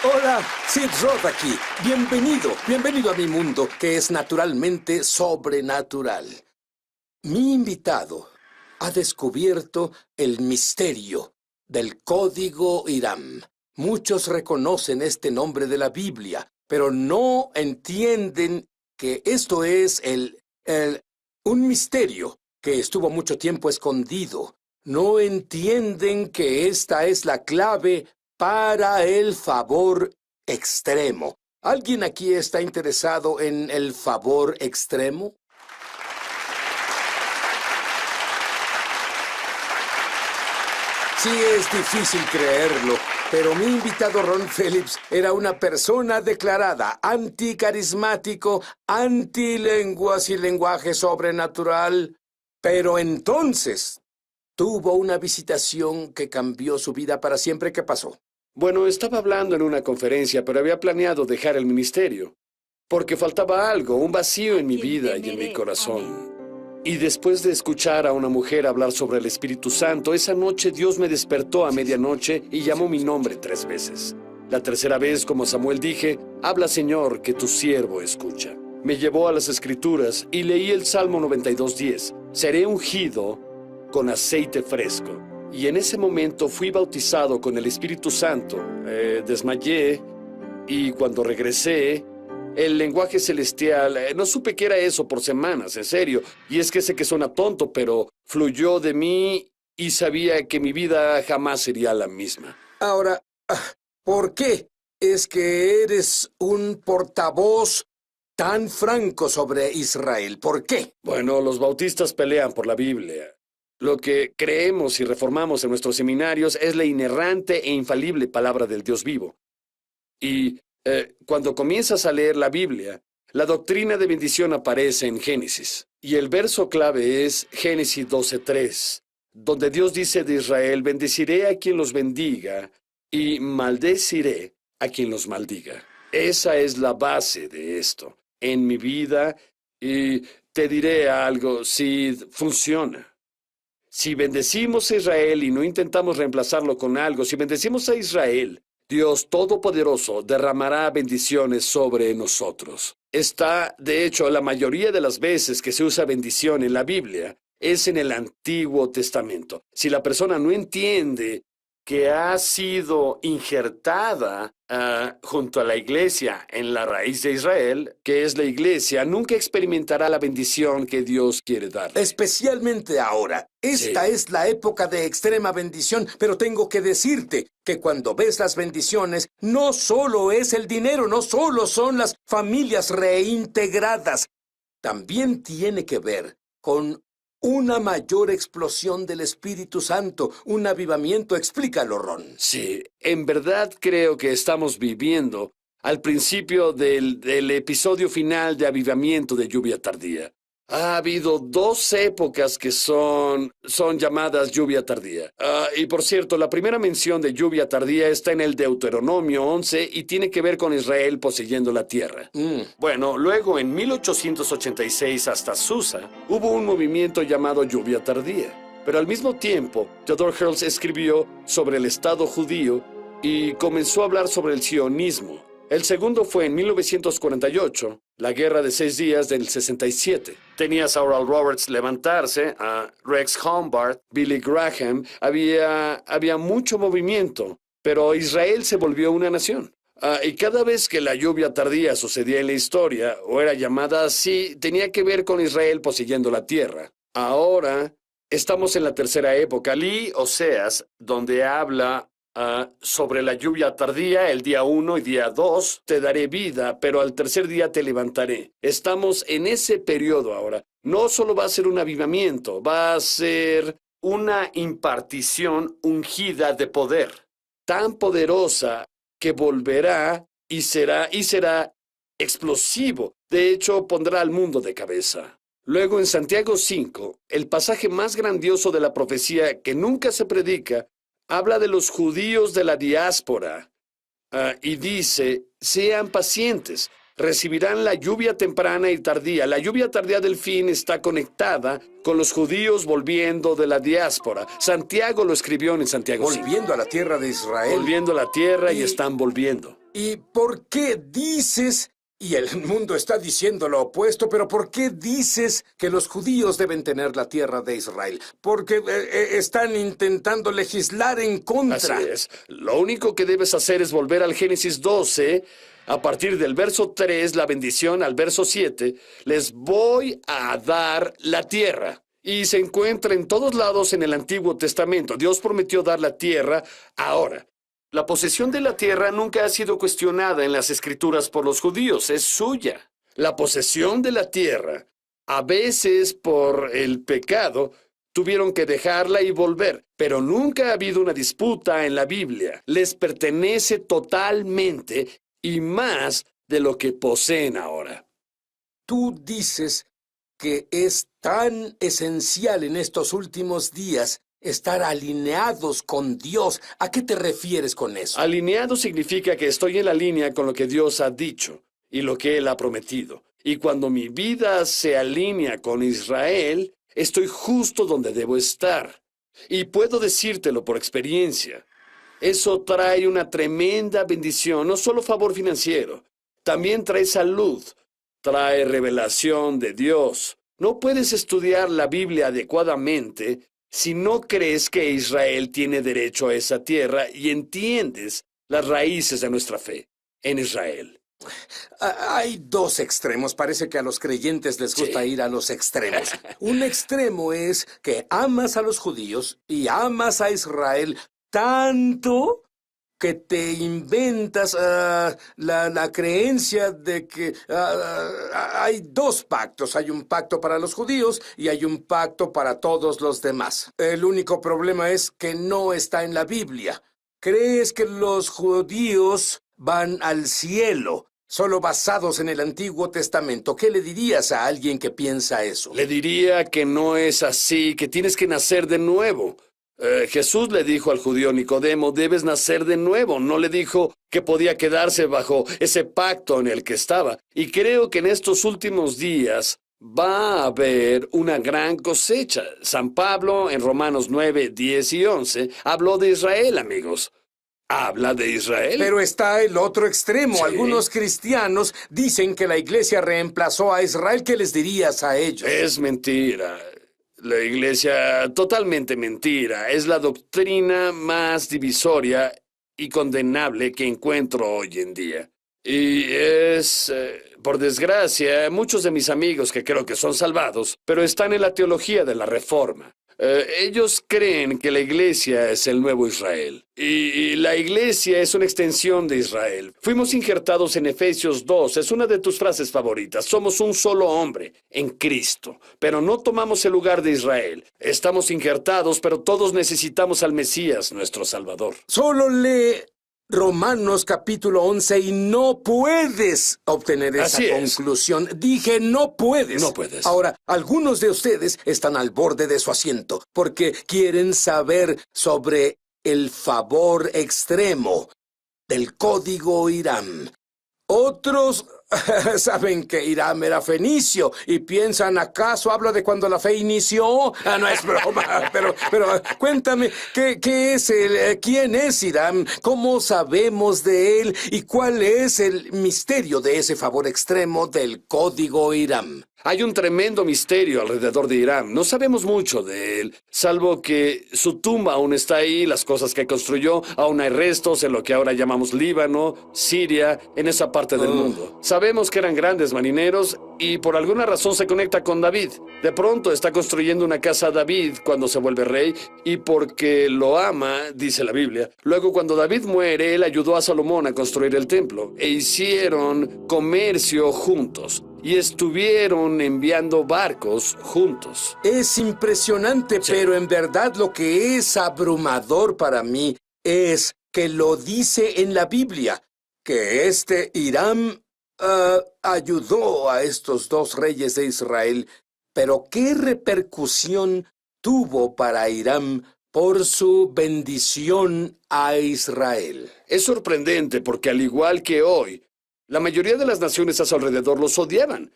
Hola, Sid Roth aquí. Bienvenido a mi mundo, que es naturalmente sobrenatural. Mi invitado ha descubierto el misterio del Código Hiram. Muchos reconocen este nombre de la Biblia, pero no entienden que esto es un misterio que estuvo mucho tiempo escondido. No entienden que esta es la clave para el favor extremo. ¿Alguien aquí está interesado en el favor extremo? Sí, es difícil creerlo, pero mi invitado Ron Phillips era una persona declarada anticarismático, antilenguas y lenguaje sobrenatural. Pero entonces tuvo una visitación que cambió su vida para siempre. ¿Qué pasó? Bueno, estaba hablando en una conferencia, pero había planeado dejar el ministerio, porque faltaba algo, un vacío en mi vida y en mi corazón. Y después de escuchar a una mujer hablar sobre el Espíritu Santo, esa noche Dios me despertó a medianoche y llamó mi nombre 3 veces. La tercera vez, como Samuel, dije, habla Señor, que tu siervo escucha. Me llevó a las Escrituras y leí el Salmo 92:10. Seré ungido con aceite fresco. Y en ese momento fui bautizado con el Espíritu Santo. Desmayé y cuando regresé, el lenguaje celestial, no supe qué era eso por semanas, en serio. Y es que sé que suena tonto, pero fluyó de mí y sabía que mi vida jamás sería la misma. Ahora, ¿por qué es que eres un portavoz tan franco sobre Israel? ¿Por qué? Bueno, los bautistas pelean por la Biblia. Lo que creemos y reformamos en nuestros seminarios es la inerrante e infalible palabra del Dios vivo. Y cuando comienzas a leer la Biblia, la doctrina de bendición aparece en Génesis. Y el verso clave es Génesis 12:3, donde Dios dice de Israel, bendeciré a quien los bendiga y maldeciré a quien los maldiga. Esa es la base de esto en mi vida y te diré algo, si funciona. Si bendecimos a Israel y no intentamos reemplazarlo con algo, si bendecimos a Israel, Dios Todopoderoso derramará bendiciones sobre nosotros. De hecho, la mayoría de las veces que se usa bendición en la Biblia es en el Antiguo Testamento. Si la persona no entiende que ha sido injertada junto a la iglesia en la raíz de Israel, que es la iglesia, nunca experimentará la bendición que Dios quiere dar. Especialmente ahora. Esta es la época de extrema bendición, pero tengo que decirte que cuando ves las bendiciones, no solo es el dinero, no solo son las familias reintegradas, también tiene que ver con una mayor explosión del Espíritu Santo, un avivamiento. Explícalo, Ron. Sí, en verdad creo que estamos viviendo al principio del episodio final de avivamiento de lluvia tardía. Ha habido 2 épocas que son llamadas lluvia tardía. Y por cierto, la primera mención de lluvia tardía está en el Deuteronomio 11 y tiene que ver con Israel poseyendo la tierra. Bueno, luego en 1886 hasta Susa hubo un movimiento llamado lluvia tardía. Pero al mismo tiempo, Theodore Herzl escribió sobre el Estado judío y comenzó a hablar sobre el sionismo. El segundo fue en 1948, la Guerra de 6 días del 67. Tenías a Oral Roberts levantarse, a Rex Humbard, Billy Graham. Había mucho movimiento, pero Israel se volvió una nación. Y cada vez que la lluvia tardía sucedía en la historia, o era llamada así, tenía que ver con Israel poseyendo la tierra. Ahora estamos en la tercera época, Oseas, donde habla sobre la lluvia tardía, el día 1 y día 2, te daré vida, pero al tercer día te levantaré. Estamos en ese periodo ahora. No solo va a ser un avivamiento, va a ser una impartición ungida de poder, tan poderosa que volverá y será explosivo. De hecho, pondrá al mundo de cabeza. Luego en Santiago 5, el pasaje más grandioso de la profecía que nunca se predica, habla de los judíos de la diáspora y dice, sean pacientes, recibirán la lluvia temprana y tardía. La lluvia tardía del fin está conectada con los judíos volviendo de la diáspora. Santiago lo escribió en Santiago 5. Volviendo a la tierra de Israel. Volviendo a la tierra y están volviendo. ¿Y por qué dices, y el mundo está diciendo lo opuesto, pero por qué dices que los judíos deben tener la tierra de Israel? Porque están intentando legislar en contra. Así es. Lo único que debes hacer es volver al Génesis 12, a partir del verso 3, la bendición, al verso 7, les voy a dar la tierra. Y se encuentra en todos lados en el Antiguo Testamento. Dios prometió dar la tierra ahora. La posesión de la tierra nunca ha sido cuestionada en las Escrituras por los judíos, es suya. La posesión de la tierra, a veces por el pecado, tuvieron que dejarla y volver, pero nunca ha habido una disputa en la Biblia. Les pertenece totalmente y más de lo que poseen ahora. Tú dices que es tan esencial en estos últimos días estar alineados con Dios. ¿A qué te refieres con eso? Alineado significa que estoy en la línea con lo que Dios ha dicho y lo que Él ha prometido. Y cuando mi vida se alinea con Israel, estoy justo donde debo estar. Y puedo decírtelo por experiencia. Eso trae una tremenda bendición, no solo favor financiero, también trae salud, trae revelación de Dios. No puedes estudiar la Biblia adecuadamente si no crees que Israel tiene derecho a esa tierra y entiendes las raíces de nuestra fe en Israel. Hay dos extremos. Parece que a los creyentes les gusta ir a los extremos. Un extremo es que amas a los judíos y amas a Israel tanto que te inventas la creencia de que hay dos pactos. Hay un pacto para los judíos y hay un pacto para todos los demás. El único problema es que no está en la Biblia. ¿Crees que los judíos van al cielo solo basados en el Antiguo Testamento? ¿Qué le dirías a alguien que piensa eso? Le diría que no es así, que tienes que nacer de nuevo. Jesús le dijo al judío Nicodemo, debes nacer de nuevo. No le dijo que podía quedarse bajo ese pacto en el que estaba. Y creo que en estos últimos días va a haber una gran cosecha. San Pablo en Romanos 9, 10 y 11 habló de Israel, amigos. Habla de Israel. Pero está el otro extremo. Sí. Algunos cristianos dicen que la iglesia reemplazó a Israel. ¿Qué les dirías a ellos? Es mentira. La iglesia, totalmente mentira. Es la doctrina más divisoria y condenable que encuentro hoy en día. Y es, por desgracia, muchos de mis amigos que creo que son salvados, pero están en la teología de la Reforma. Ellos creen que la iglesia es el nuevo Israel. Y la iglesia es una extensión de Israel. Fuimos injertados en Efesios 2. Es una de tus frases favoritas. Somos un solo hombre en Cristo. Pero no tomamos el lugar de Israel. Estamos injertados, pero todos necesitamos al Mesías, nuestro Salvador. Solo lee Romanos capítulo 11 y no puedes obtener esa conclusión. Dije, no puedes. No puedes. Ahora, algunos de ustedes están al borde de su asiento porque quieren saber sobre el favor extremo del código Hiram. Otros saben que Hiram era fenicio y piensan, ¿acaso hablo de cuando la fe inició? No es broma, pero cuéntame, ¿qué es quién es Hiram? ¿Cómo sabemos de él? ¿Y cuál es el misterio de ese favor extremo del código Hiram? Hay un tremendo misterio alrededor de Hiram. No sabemos mucho de él, salvo que su tumba aún está ahí, las cosas que construyó, aún hay restos en lo que ahora llamamos Líbano, Siria, en esa parte del mundo. Sabemos que eran grandes marineros y por alguna razón se conecta con David. De pronto está construyendo una casa a David cuando se vuelve rey y porque lo ama, dice la Biblia. Luego cuando David muere, él ayudó a Salomón a construir el templo e hicieron comercio juntos. Y estuvieron enviando barcos juntos. Es impresionante, sí. Pero en verdad lo que es abrumador para mí es que lo dice en la Biblia, que Hiram ayudó a estos dos reyes de Israel. Pero ¿qué repercusión tuvo para Hiram por su bendición a Israel? Es sorprendente porque al igual que hoy, la mayoría de las naciones a su alrededor los odiaban.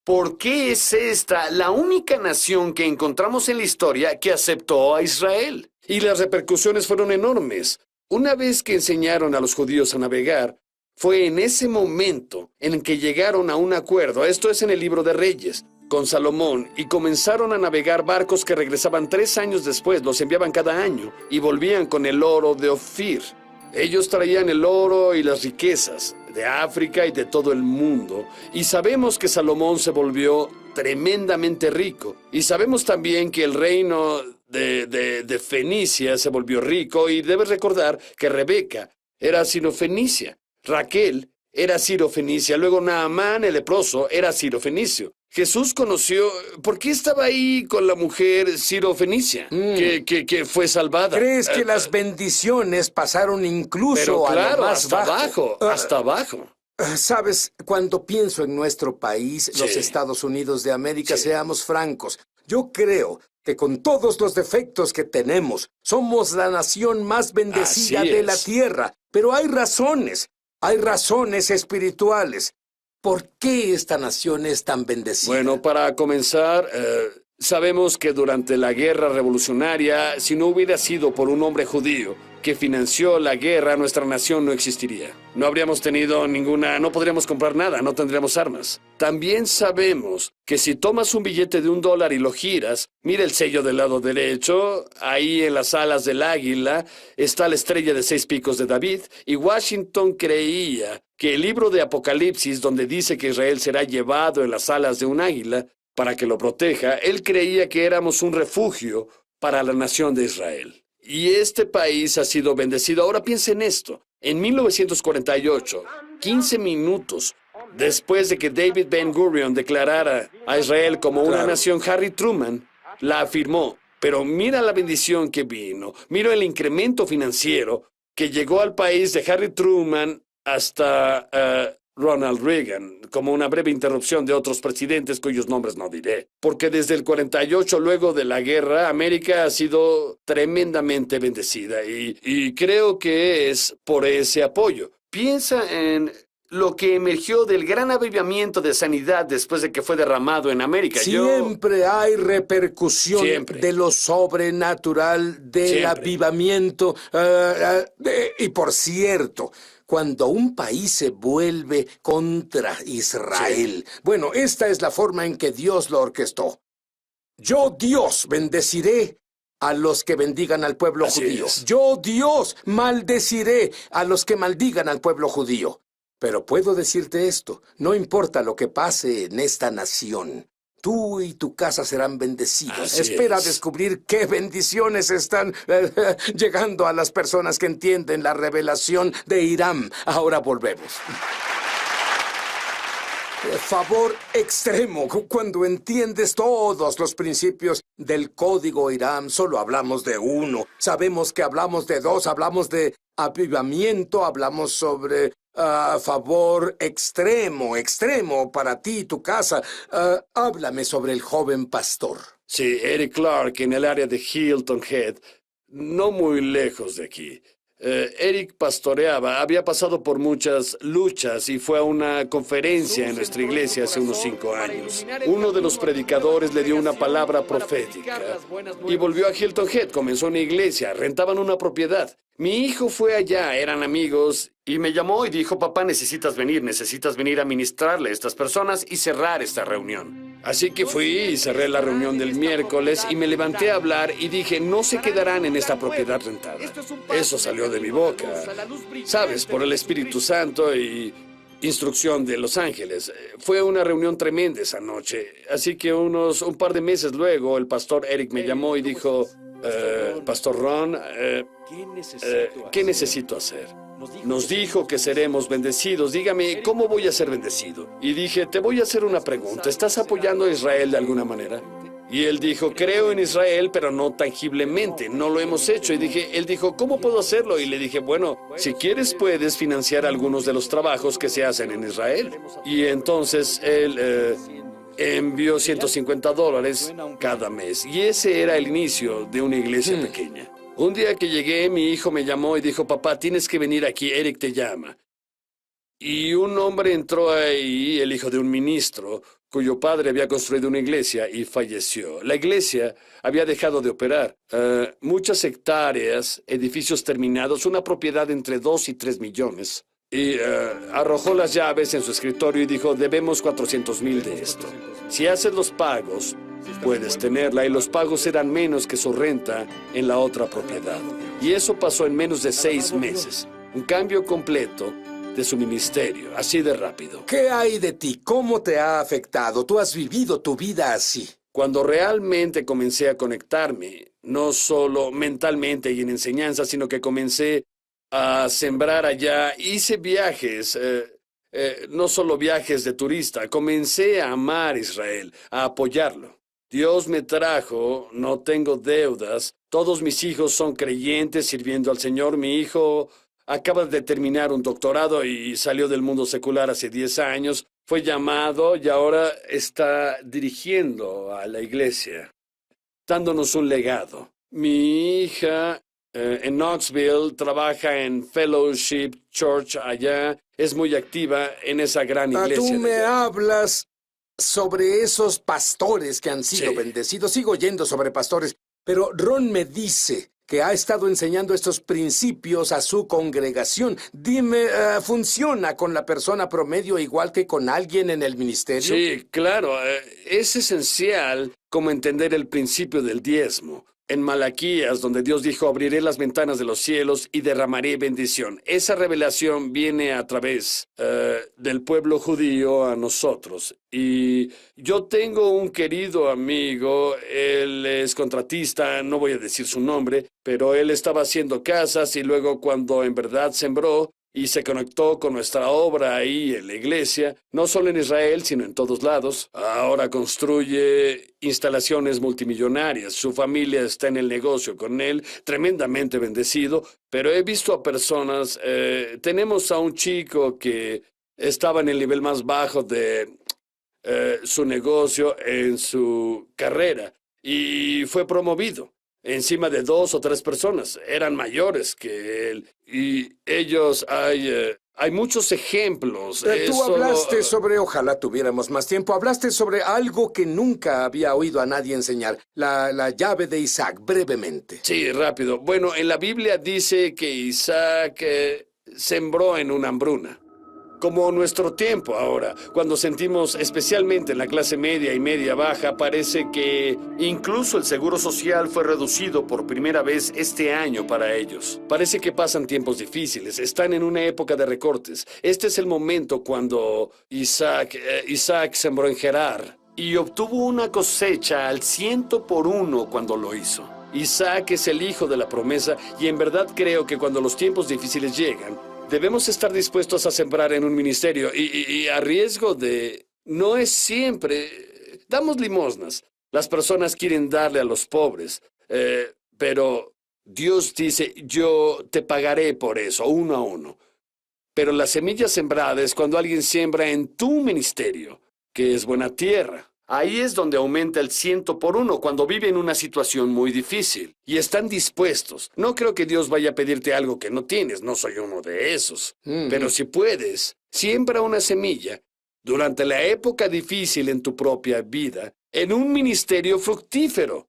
¿Por qué es esta la única nación que encontramos en la historia que aceptó a Israel? Y las repercusiones fueron enormes. Una vez que enseñaron a los judíos a navegar, Fue en ese momento en que llegaron a un acuerdo, esto es en el libro de Reyes, con Salomón, y comenzaron a navegar barcos que regresaban 3 años después, los enviaban cada año, y volvían con el oro de Ofir. Ellos traían el oro y las riquezas de África y de todo el mundo. Y sabemos que Salomón se volvió tremendamente rico. Y sabemos también que el reino de Fenicia se volvió rico. Y debes recordar que Rebeca era sirofenicia. Raquel era sirofenicia. Luego Naamán, el leproso, era sirofenicio. Jesús conoció... ¿Por qué estaba ahí con la mujer sirofenicia que fue salvada? ¿Crees que las bendiciones pasaron incluso Pero claro, a lo más hasta abajo, hasta abajo. Sabes, cuando pienso en nuestro país, los Sí. Estados Unidos de América, Sí. seamos francos, yo creo que con todos los defectos que tenemos, somos la nación más bendecida Así de la es. tierra. Pero hay razones espirituales. ¿Por qué esta nación es tan bendecida? Bueno, para comenzar, sabemos que durante la guerra revolucionaria, si no hubiera sido por un hombre judío que financió la guerra, nuestra nación no existiría. No habríamos tenido no podríamos comprar nada, no tendríamos armas. También sabemos que si tomas un billete de $1 y lo giras, mira el sello del lado derecho, ahí en las alas del águila está la estrella de 6 picos de David, y Washington creía que el libro de Apocalipsis, donde dice que Israel será llevado en las alas de un águila para que lo proteja, él creía que éramos un refugio para la nación de Israel. Y este país ha sido bendecido. Ahora piensa en esto. En 1948, 15 minutos después de que David Ben-Gurion declarara a Israel como una Claro. nación, Harry Truman la afirmó. Pero mira la bendición que vino. Mira el incremento financiero que llegó al país de Harry Truman hasta Ronald Reagan, como una breve interrupción de otros presidentes cuyos nombres no diré. Porque desde el 48, luego de la guerra, América ha sido tremendamente bendecida y creo que es por ese apoyo. Piensa en lo que emergió del gran avivamiento de sanidad después de que fue derramado en América. Siempre hay repercusión Siempre. de lo sobrenatural, del Siempre. avivamiento. Y por cierto, cuando un país se vuelve contra Israel, bueno, esta es la forma en que Dios lo orquestó. Yo, Dios, bendeciré a los que bendigan al pueblo Así judío. es. Yo, Dios, maldeciré a los que maldigan al pueblo judío. Pero puedo decirte esto, no importa lo que pase en esta nación, tú y tu casa serán bendecidos. Así Espera es. descubrir qué bendiciones están llegando a las personas que entienden la revelación de Hiram. Ahora volvemos. Favor extremo. Cuando entiendes todos los principios del código Hiram, solo hablamos de uno. Sabemos que hablamos de dos, hablamos de avivamiento, hablamos sobre favor extremo para ti y tu casa. Háblame sobre el joven pastor. Sí, Eric Clark en el área de Hilton Head, no muy lejos de aquí. Eric pastoreaba, había pasado por muchas luchas y fue a una conferencia en nuestra iglesia hace unos 5 años. Uno de los predicadores le dio una palabra profética y volvió a Hilton Head, comenzó una iglesia, rentaban una propiedad. Mi hijo fue allá, eran amigos, y me llamó y dijo, papá, necesitas venir a ministrarle a estas personas y cerrar esta reunión. Así que fui y cerré la reunión del miércoles y me levanté a hablar y dije, no se quedarán en esta propiedad rentada. Eso salió de mi boca, sabes, por el Espíritu Santo y instrucción de Los Ángeles. Fue una reunión tremenda esa noche, así que un par de meses luego el pastor Eric me llamó y dijo, Pastor Ron, ¿qué necesito hacer? Nos dijo que seremos bendecidos. Dígame, ¿cómo voy a ser bendecido? Y dije, te voy a hacer una pregunta. ¿Estás apoyando a Israel de alguna manera? Y él dijo, creo en Israel, pero no tangiblemente. No lo hemos hecho. Y él dijo, ¿cómo puedo hacerlo? Y le dije, bueno, si quieres puedes financiar algunos de los trabajos que se hacen en Israel. Y entonces él envió $150 cada mes. Y ese era el inicio de una iglesia pequeña. Un día que llegué, mi hijo me llamó y dijo, papá, tienes que venir aquí, Eric te llama. Y un hombre entró ahí, el hijo de un ministro, cuyo padre había construido una iglesia y falleció. La iglesia había dejado de operar. Muchas hectáreas, edificios terminados, una propiedad entre 2 y 3 millones. y arrojó las llaves en su escritorio y dijo, debemos 400,000 de esto. Si haces los pagos, puedes tenerla, y los pagos eran menos que su renta en la otra propiedad. Y eso pasó en menos de 6 meses. Un cambio completo de su ministerio, así de rápido. ¿Qué hay de ti? ¿Cómo te ha afectado? Tú has vivido tu vida así. Cuando realmente comencé a conectarme, no solo mentalmente y en enseñanza, sino que comencé a sembrar allá, hice viajes, no solo viajes de turista, comencé a amar Israel, a apoyarlo. Dios me trajo, no tengo deudas, todos mis hijos son creyentes sirviendo al Señor. Mi hijo acaba de terminar un doctorado y salió del mundo secular hace 10 años. Fue llamado y ahora está dirigiendo a la iglesia, dándonos un legado. Mi hija en Knoxville trabaja en Fellowship Church allá. Es muy activa en esa gran iglesia. Tú me hablas sobre esos pastores que han sido bendecidos. Sigo oyendo sobre pastores, pero Ron me dice que ha estado enseñando estos principios a su congregación. Dime, ¿funciona con la persona promedio igual que con alguien en el ministerio? Sí, claro. Es esencial como entender el principio del diezmo. En Malaquías, donde Dios dijo, abriré las ventanas de los cielos y derramaré bendición. Esa revelación viene a través del pueblo judío a nosotros. Y yo tengo un querido amigo, él es contratista, no voy a decir su nombre, pero él estaba haciendo casas y luego cuando en verdad sembró, y se conectó con nuestra obra ahí en la iglesia, no solo en Israel, sino en todos lados. Ahora construye instalaciones multimillonarias. Su familia está en el negocio con él, tremendamente bendecido. Pero he visto a personas, tenemos a un chico que estaba en el nivel más bajo de su negocio en su carrera y fue promovido encima de 2 o 3 personas. Eran mayores que él. Y ellos, hay muchos ejemplos. Tú hablaste sobre, ojalá tuviéramos más tiempo, hablaste sobre algo que nunca había oído a nadie enseñar, la llave de Isaac, brevemente. Sí, rápido. Bueno, en la Biblia dice que Isaac sembró en una hambruna. Como nuestro tiempo ahora, cuando sentimos, especialmente en la clase media y media baja, parece que incluso el seguro social fue reducido por primera vez este año para ellos. Parece que pasan tiempos difíciles, están en una época de recortes. Este es el momento cuando Isaac sembró en Gerar y obtuvo una cosecha al 100 por 1 cuando lo hizo. Isaac es el hijo de la promesa y en verdad creo que cuando los tiempos difíciles llegan, debemos estar dispuestos a sembrar en un ministerio y a riesgo de... No es siempre... Damos limosnas. Las personas quieren darle a los pobres, pero Dios dice, yo te pagaré por eso, 1 a 1. Pero la semilla sembrada es cuando alguien siembra en tu ministerio, que es buena tierra. Ahí es donde aumenta el 100 por 1, cuando viven una situación muy difícil. Y están dispuestos. No creo que Dios vaya a pedirte algo que no tienes, no soy uno de esos. Pero si puedes, siembra una semilla durante la época difícil en tu propia vida, en un ministerio fructífero.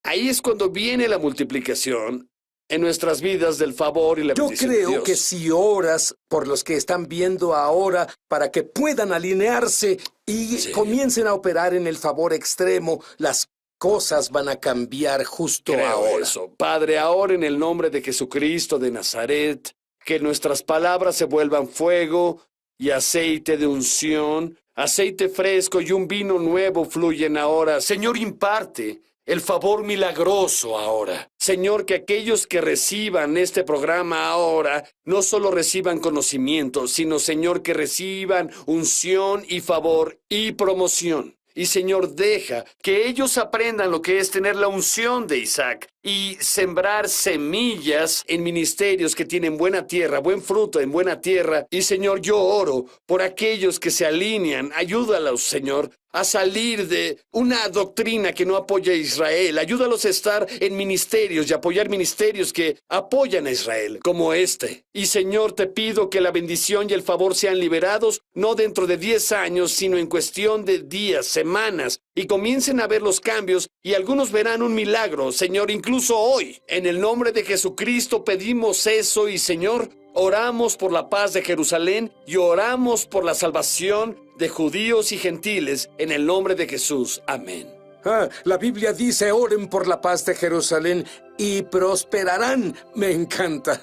Ahí es cuando viene la multiplicación en nuestras vidas del favor y la bendición de Dios. Yo creo que si oras por los que están viendo ahora para que puedan alinearse y comiencen a operar en el favor extremo, las cosas van a cambiar justo ahora. Eso. Padre, ahora en el nombre de Jesucristo de Nazaret, que nuestras palabras se vuelvan fuego y aceite de unción, aceite fresco y un vino nuevo fluyen ahora. Señor, imparte el favor milagroso ahora. Señor, que aquellos que reciban este programa ahora no solo reciban conocimiento, sino, Señor, que reciban unción y favor y promoción. Y, Señor, deja que ellos aprendan lo que es tener la unción de Isaac y sembrar semillas en ministerios que tienen buena tierra, buen fruto en buena tierra. Y, Señor, yo oro por aquellos que se alinean. Ayúdalos, Señor, a salir de una doctrina que no apoya a Israel. Ayúdalos a estar en ministerios y apoyar ministerios que apoyan a Israel, como este. Y, Señor, te pido que la bendición y el favor sean liberados, no dentro de 10 años, sino en cuestión de días, semanas, y comiencen a ver los cambios, y algunos verán un milagro, Señor, incluso hoy. En el nombre de Jesucristo pedimos eso, y, Señor, oramos por la paz de Jerusalén y oramos por la salvación de judíos y gentiles en el nombre de Jesús. Amén. La Biblia dice, oren por la paz de Jerusalén y prosperarán. Me encanta.